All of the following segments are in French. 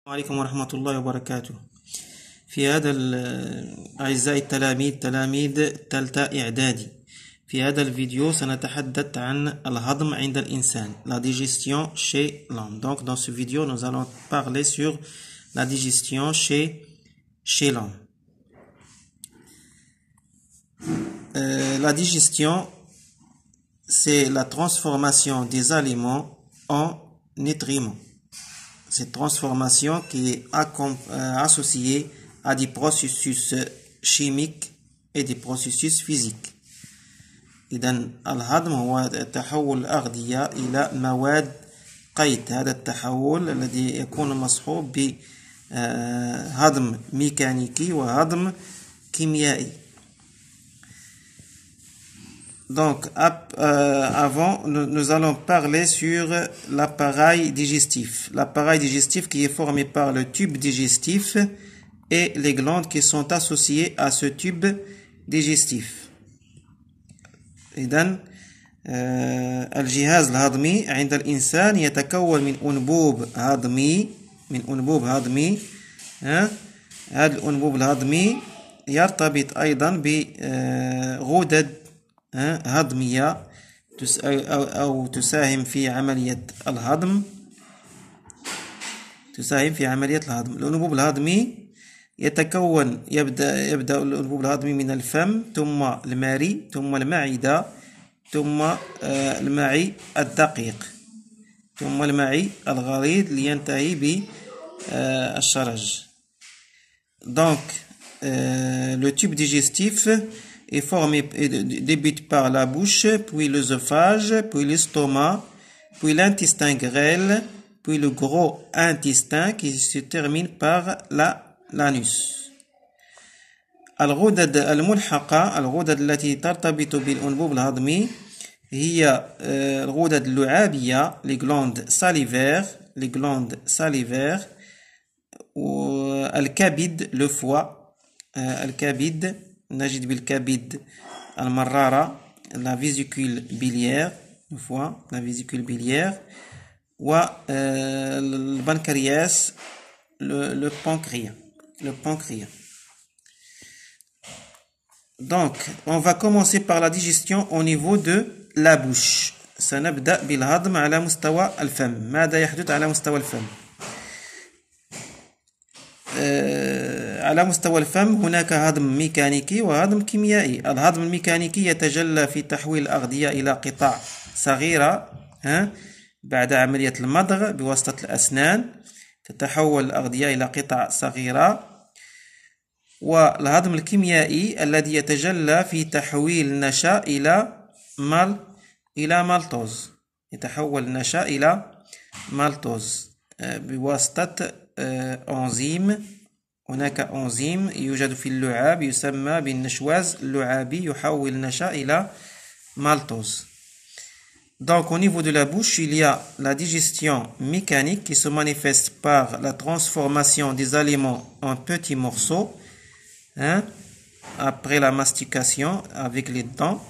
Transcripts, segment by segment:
عليكم ورحمة الله وبركاته. في هذا أعزائي التلاميذ تلاميذ تالتة إعدادي، في هذا الفيديو سنتحدث عن الهضم عند الإنسان، la digestion chez l'homme. Donc dans ce vidéo nous allons parler sur la digestion chez l'homme. La digestion, c'est la transformation des aliments en nutriments. Cette transformation qui est associée à des processus chimiques et des processus physiques. إذن الهضم هو تحول الأغذية إلى مواد قيد. هذا التحول الذي يكون مصحوب بهضم ميكانيكي وهضم كيميائي. Donc, avant, nous allons parler sur l'appareil digestif. L'appareil digestif qui est formé par le tube digestif et les glandes qui sont associées à ce tube digestif. إذن الجهاز الهضمي عند الإنسان يتكون من أنبوب هضمي. هذا الأنبوب الهضمي يرتبط أيضا بغدد هضمية أو تساهم في عملية الهضم. الأنبوب الهضمي يبدأ الأنبوب الهضمي من الفم، ثم المريء، ثم المعدة، ثم المعي الدقيق، ثم المعي الغليظ لينتهي بالشرج. Donc, le tube digestif est formé, débute par la bouche, puis l'œsophage, puis l'estomac, puis l'intestin grêle, puis le gros intestin qui se termine par l'anus. الغدد الملحقة، الغدد التي ترتبط بالأنبوب الهضمي هي الغدد اللعابية، les glandes salivaires، والكبد، le foie، الكبد نجد بالكبد المرارة، la vésicule biliaire، le foie، la vésicule biliaire، والبنكرياس، le pancréas. Donc, on va commencer par la digestion au niveau de la bouche. سنبدأ بالهضم على مستوى الفم. ماذا يحدث على مستوى الفم؟ على مستوى الفم هناك هضم ميكانيكي وهضم كيميائي. الهضم الميكانيكي يتجلى في تحويل الأغذية إلى قطع صغيرة بعد عملية المضغ بواسطة الأسنان. تتحول الأغذية إلى قطع صغيرة. والهضم الكيميائي الذي يتجلى في تحويل النشا إلى مالتوز. يتحول النشا إلى مالتوز بواسطة أنزيم. هناك أنزيم يوجد في اللعاب يسمى بالنشواز اللعابي يحول النشا إلى مالتوز. Donc au niveau de la bouche, il y a la digestion mécanique qui se manifeste par la transformation des aliments en petits morceaux. Après la mastication avec les dents,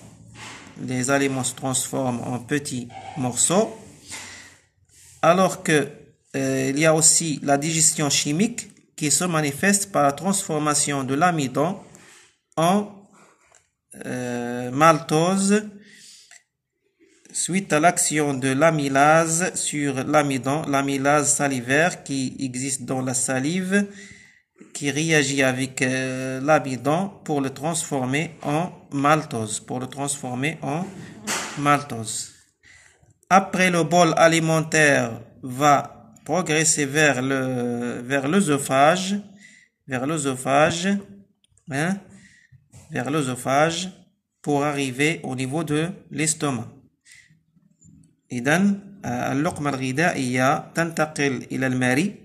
les aliments se transforment en petits morceaux. Alors que il y a aussi la digestion chimique qui se manifeste par la transformation de l'amidon en maltose suite à l'action de l'amylase sur l'amidon, l'amylase salivaire qui existe dans la salive, qui réagit avec l'amidon pour le transformer en maltose. Après, le bol alimentaire va progresser vers l'œsophage, pour arriver au niveau de l'estomac. إذن اللقمة الغذائية تنتقل إلى المريء،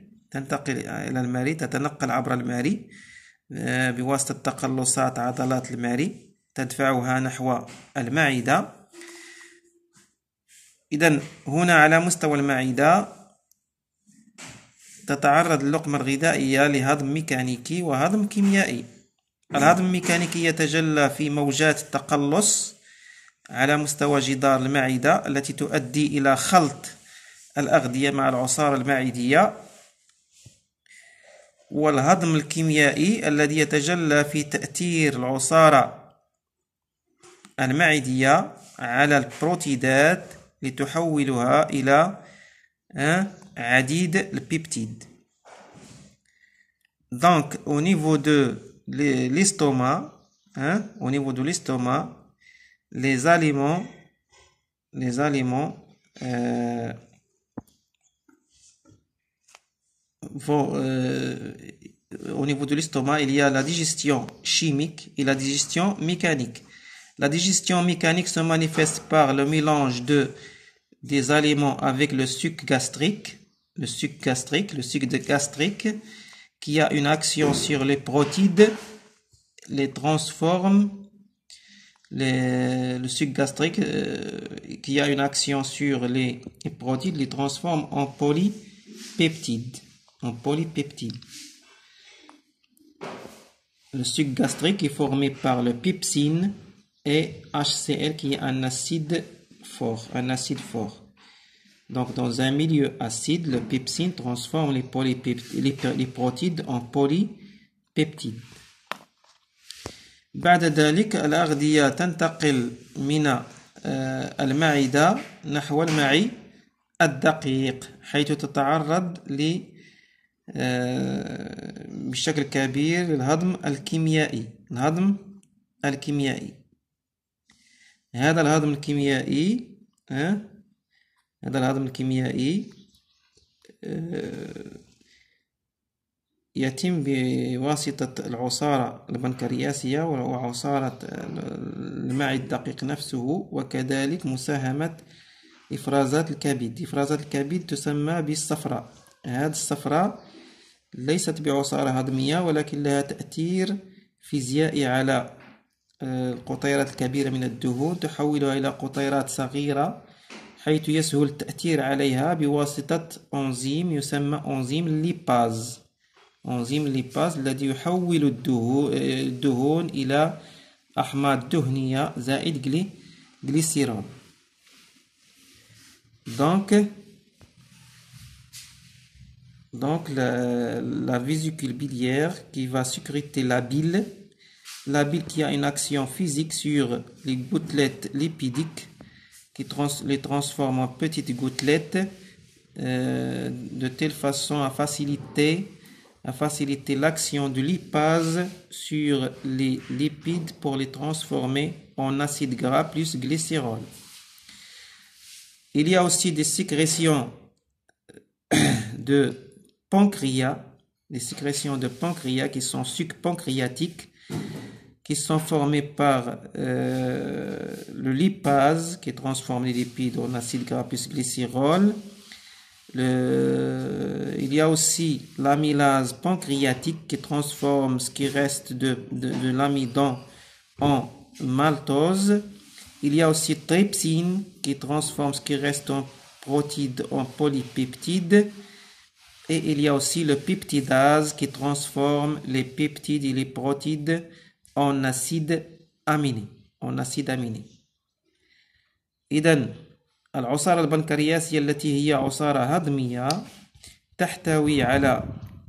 تتنقل عبر المريء بواسطة تقلصات عضلات المريء تدفعها نحو المعدة. إذن هنا على مستوى المعدة تتعرض اللقمة الغذائية لهضم ميكانيكي وهضم كيميائي. الهضم الميكانيكي يتجلى في موجات التقلص على مستوى جدار المعدة التي تؤدي إلى خلط الأغذية مع العصارة المعدية والهضم الكيميائي الذي يتجلى في تأثير العصارة المعدية على البروتيدات لتحولها إلى عديد البيبتيد. Donc, au niveau de l'estomac, les aliments au niveau de l'estomac, il y a la digestion chimique et la digestion mécanique. La digestion mécanique se manifeste par le mélange des aliments avec le suc gastrique, qui a une action sur les protides, les transforme, le suc gastrique qui a une action sur les protides, les transforme en polypeptides. Le suc gastrique est formé par le pepsine et HCl qui est un acide fort. Donc, dans un milieu acide, le pepsine transforme les protides en polypeptides. بعد ذلك الأغذية تنتقل من المعدة نحو المعي الدقيق حيث تتعرض بشكل كبير للهضم الكيميائي. هذا الهضم الكيميائي يتم بواسطة العصارة البنكرياسية وعصارة المعي الدقيق نفسه، وكذلك مساهمة إفرازات الكبد تسمى بالصفراء. هذه الصفراء ليست بعصارة هضمية ولكن لها تأثير فيزيائي على القطيرات الكبيرة من الدهون، تحولها إلى قطيرات صغيرة حيث يسهل التأثير عليها بواسطة أنزيم يسمى أنزيم الليباز الذي يحول الدهون إلى أحماض دهنية زائد glycérol. Donc la vésicule biliaire qui va sécréter la bile qui a une action physique sur les gouttelettes lipidiques qui les transforme en petites gouttelettes de telle façon à faciliter l'action de lipase sur les lipides pour les transformer en acide gras plus glycérol. Il y a aussi des sécrétions de pancréas, qui sont sucs pancréatiques, qui sont formés par le lipase qui transforme les lipides en acide gras plus glycérol. Il y a aussi l'amylase pancréatique qui transforme ce qui reste de l'amidon en maltose. Il y a aussi trypsine qui transforme ce qui reste en protides en polypeptides. Et il y a aussi le peptidase qui transforme les peptides et les protides en acide aminé. إذن العصارة البنكرياسية التي هي عصارة هضمية تحتوي على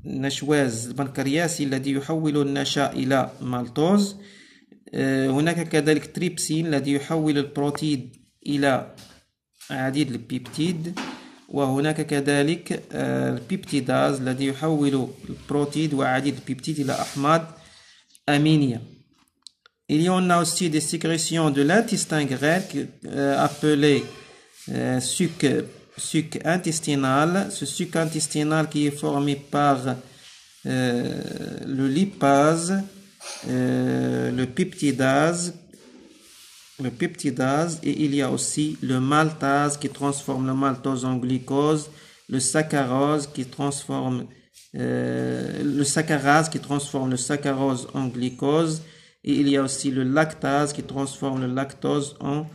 النشواز البنكرياسي الذي يحول النشا إلى مالتوز. هناك كذلك تريبسين الذي يحول البروتيد إلى عديد البيبتيد، وهناك كذلك البيبتيداز الذي يحول البروتيد وعديد البيبتيد إلى أحماض أمينية. Il y en a aussi des sécrétions de l'intestin grêle appelé suc intestinal. Ce suc intestinal qui est formé par le lipase, le peptidase, et il y a aussi le maltase qui transforme le maltose en glucose, le saccharose qui transforme le saccharose en glucose, et il y a aussi le lactase qui transforme le lactose en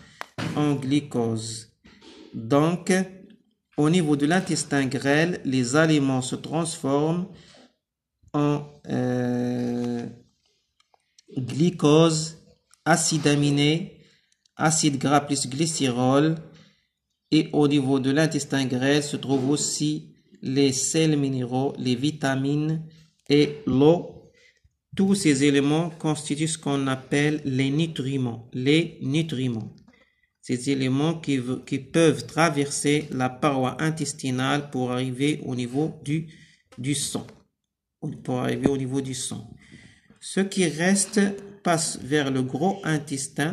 glucose. Donc, au niveau de l'intestin grêle, les aliments se transforment en glucose, acide aminé, acide gras plus glycérol, et au niveau de l'intestin grêle se trouvent aussi les sels minéraux, les vitamines et l'eau. Tous ces éléments constituent ce qu'on appelle les nutriments. Les nutriments. Ces éléments qui peuvent traverser la paroi intestinale pour arriver au niveau du sang. Pour arriver au niveau du sang. Ce qui reste passe vers le gros intestin.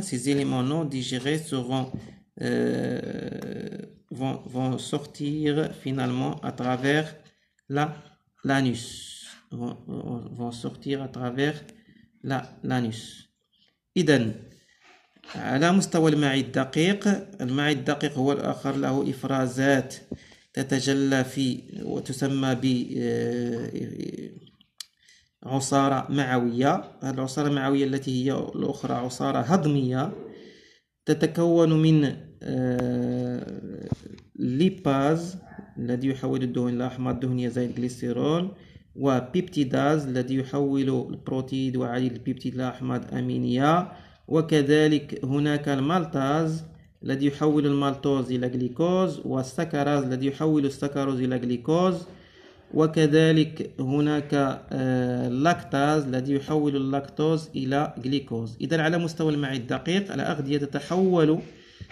Ces éléments non digérés vont sortir finalement à travers l'anus. Vont sortir à travers l'anus. إذن على مستوى المعي الدقيق، المعي الدقيق هو الآخر له إفرازات تتجلى في وتسمى عصارة معوية. هذه العصارة المعوية التي هي الأخرى عصارة هضمية تتكون من ليباز الذي يحول الدهن إلى أحماض دهنية زي الجليسيرول، وبيبتيداز الذي يحول البروتيد وعديد البيبتيد إلى أحماض أمينية، وكذلك هناك المالتاز الذي يحول المالتوز إلى جليكوز، والسكراز الذي يحول السكروز إلى جليكوز، وكذلك هناك اللاكتاز الذي يحول اللاكتوز إلى جليكوز. إذا على مستوى المعي الدقيق الأغذية تتحول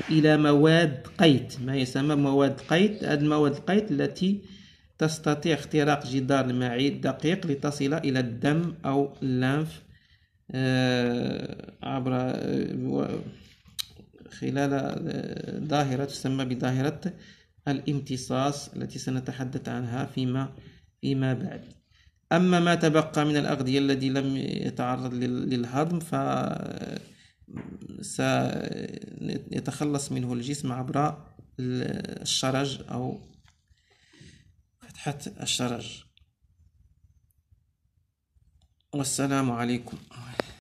إلى مواد قيت، ما يسمى مواد قيت. هذه المواد القيت التي تستطيع اختراق جدار المعي الدقيق لتصل إلى الدم أو اللنف عبر خلال ظاهرة تسمى بظاهرة الامتصاص التي سنتحدث عنها فيما بعد. أما ما تبقى من الأغذية التي لم يتعرض للهضم سيتخلص منه الجسم عبر الشرج أو فتحة الشرج. والسلام عليكم.